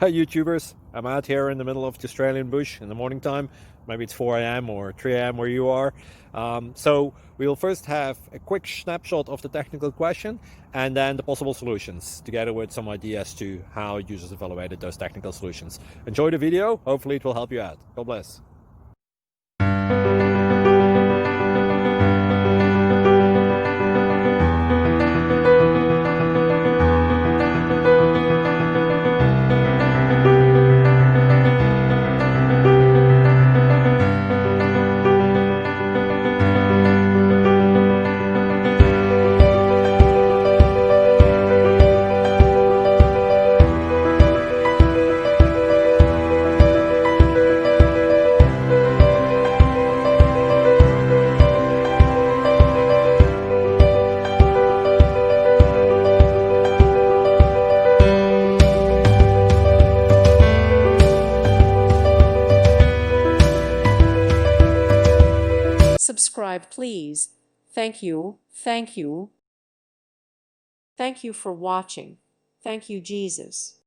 Hi YouTubers, I'm out here in the middle of the Australian bush in the morning time. Maybe it's 4 a.m. or 3 a.m. where you are. So we'll first have a quick snapshot of the technical question and then the possible solutions, together with some ideas to how users evaluated those technical solutions. Enjoy the video, hopefully it will help you out. God bless. Subscribe, please. Thank you. Thank you. Thank you for watching. Thank you, Jesus.